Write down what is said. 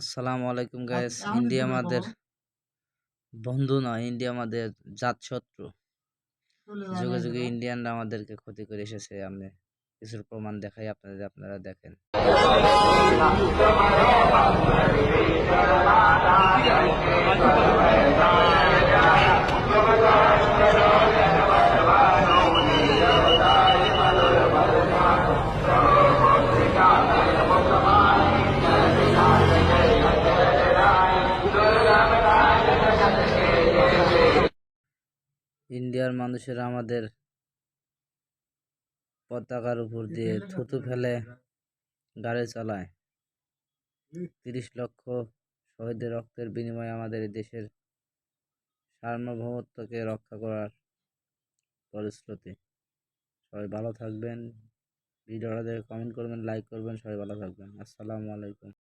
আসসালামু আলাইকুম guys. India আমাদের বন্ধু নয়, ইন্ডিয়া আমাদের জাতশত্রু। যুগে যুগে ইন্ডিয়ানরা আমাদেরকে ক্ষতি করে এসেছে। আমি কিছুর প্রমাণ দেখাই আপনাদের, আপনারা দেখেন। ইন্ডিয়ার মানুষেরা আমাদের পতাকার উপর দিয়ে থুতু ফেলে গাড়ি চালায়। 30 লক্ষ শহীদের রক্তের বিনিময়ে আমাদের এই দেশের সার্বভৌমত্বকে রক্ষা করার প্রতিশ্রুতি। সবাই ভালো থাকবেন। ভিডিওটা দেখে কমেন্ট করবেন, লাইক করবেন। সবাই ভালো থাকবেন। আসসালামু আলাইকুম।